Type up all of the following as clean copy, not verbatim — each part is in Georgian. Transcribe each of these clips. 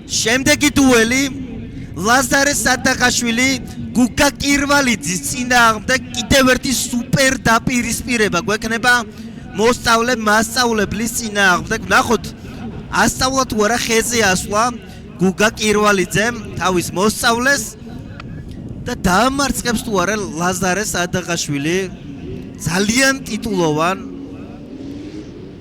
შემდეგი დუელი ლაზარე სადაღაშვილი გუგა კირვალიძის წინააღმდეგ კიდევ ერთი სუპერ დაპირისპირება გვექნება მასწავლებლის წინააღმდეგ. ვნახოთ ასწავლა თუ არა ხეზე ასვლა გუგა კირვალიძემ თავის მოსწავლეს და დაამარცხებს თუ არა ლაზარე სადაღაშვილი ძალიან ტიტულოვან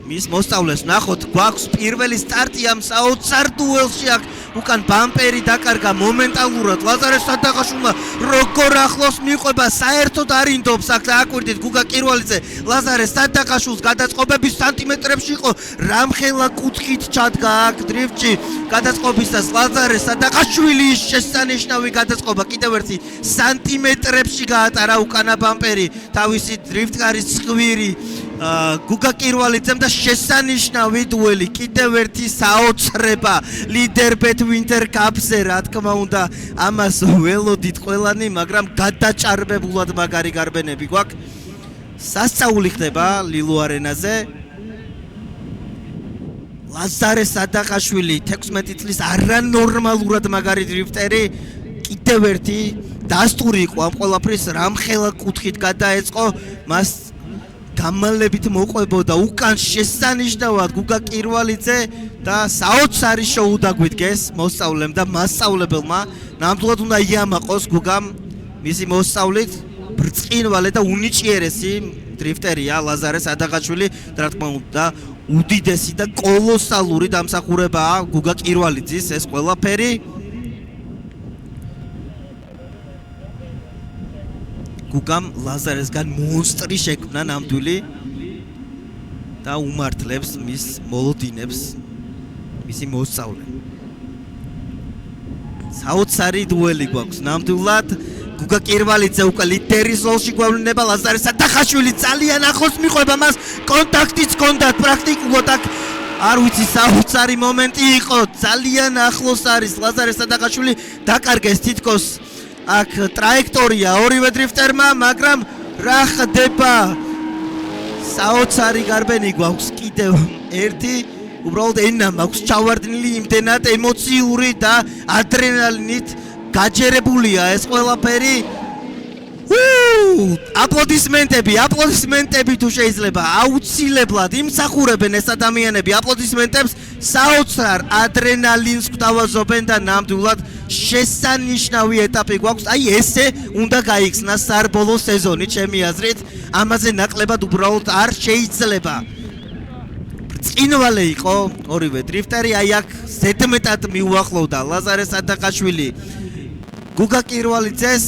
მის მოსწავლეს. ვნახოთ გვაქვს პირველი სტარტი ამ საოცარ დუელში. აქ უკან ბამპერი დაკარგა მომენტალურად ლაზარე სადაღაშვილმა როგორ ახლოს მიყვება საერთოდ არინდობს აქ დააკვირდით გუგა კირვალიძე ლაზარე სადაღაშვილს გადაწყობების სანტიმეტრებში იყო რამხელა კუთხით ჩადგა აქ დრიფტში გადაწყობისას ლაზარე სადაღაშვილი შესანიშნავი გადაწყობა კიდევ ერთი სანტიმეტრებში გაატარა უკანა ბამპერი თავისი დრიფტკარის ცხვირი გუგა კირვალიძემ და შესანიშნავი დუელი კიდევ ერთი საოცრება ლიდერბეთ ვინტერ კაპზე რა თქმა უნდა ამას ველოდით ყველანი მაგრამ გადაჭარბებულად მაგარი გარბენები გვაქვს სასწაული ხდება ლილუ არენაზე ლაზარე სადაღაშვილი 16 წლის არანორმალურად მაგარი დრიფტერი კიდევ ერთი დასტური იყო ამ ყველაფრის რამხელა კუთხით გადაეწყო მას გამალებით მოყვებოდა უკან შესანიშნავად გუგა კირვალიძე და საოცარი შოუ დაგვიდგეს მოსწავლემ და მასწავლებელმა ნამდვილად უნდა იამაყოს გუგამ მისი მოსწავლით ბრწყინვალე და უნიჭიერესი დრიფტერია ლაზარე სადაღაშვილი და რა თქმა უნდა უდიდესი და კოლოსალური დამსახურებაა გუგა კირვალიძის ეს ყველაფერი გუგამ ლაზარესგან მონსტრი შექმნა ნამდვილი და უმართლებს მის მოლოდინებს მისი მოსწავლე. საოცარი დუელი გვაქვს ნამდვილად გუგა კირვალიძე უკვე ლიდერის როლში გვევლინება ლაზარე სადაღაშვილი ძალიან ახლოს მიყვება მას კონტაქტიც ჰქონდა პრაქტიკულად აქ არ ვიცი საოცარი მომენტი იყო ძალიან ახლოს არის ლაზარე სადაღაშვილი დაკარგეს თითქოს აქ ტრაექტორია ორივე დრიფტერმა, მაგრამ რა ხდება? საოცარი გარბენი გვაქვს კიდევ ერთი, უბრალოდ ენა მაქვს ჩავარდნილი იმდენად ემოციური და ადრენალინით გაჯერებულია ეს ყველაფერი. აპლოდისმენტები თუ შეიძლება აუცილებლად იმსახურებენ ეს ადამიანები აპლოდისმენტებს საოცარ ადრენალინს გვთავაზობენ და ნამდვილად შესანიშნავი ეტაპი გვაქვს აი ესე უნდა გაიხსნას საბოლოო სეზონი ჩემი აზრით ამაზე ნაკლებად უბრალოდ არ შეიძლება ბრწყინვალე იყო ორივე დრიფტერი აი აქ ზედმეტად მიუახლოვდა ლაზარე სადაღაშვილი გუგა კირვალიძეს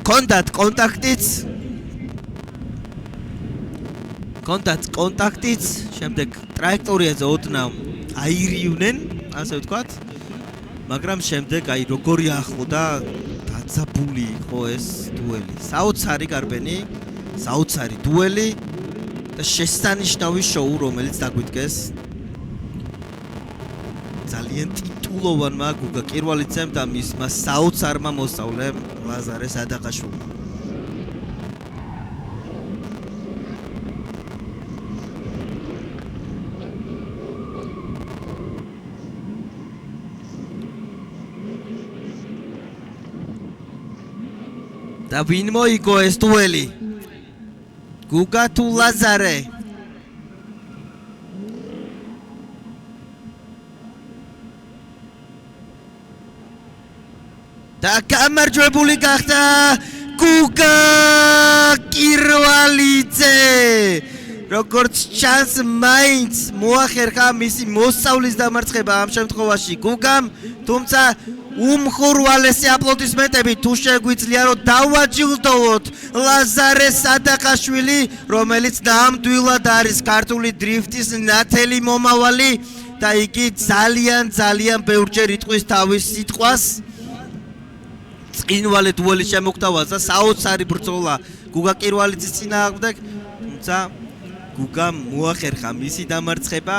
კონდათ კონტაქტიც შემდეგ ტრაექტორიაზე ოდნავ აირიunen ასე ვთქვათ მაგრამ შემდეგ აი როგორი ახლო და დაძაბული იყო ეს დუელი საოცარი გარბენი საოცარი დუელი და შესანიშნავი შოუ რომელიც დაგვიდგეს ძალიან ტიტულოვანმა გუგა კირვალიძემ და მისმა საოცარმა მოსწავლემ ლაზარე სადაღაშვილმა და ვინ მოიგო ეს დუელი გუგა თუ ლაზარე და გამარჯვებული გახდა გუგა კირვალიძე როგორც ჩანს მაინც მოახერხა მისი მოსწავლის დამარცხება ამ შემთხვევაში გუგამ თუმცა უმხურვალესი აპლოდისმენტები თუ შეგვიძლია რომ დავაჯილდოვოთ ლაზარე სადაღაშვილი რომელიც ნამდვილად არის ქართული დრიფტის ნათელი მომავალი და იგი ძალიან ბევრჯერ იტყვის თავის სიტყვას წინვალე დუელი შემოგთავაზა საოცარი ბრძოლა გუგა კირვალიძის წინააღმდეგ თუმცა გუგამ მოახერხა მისი დამარცხება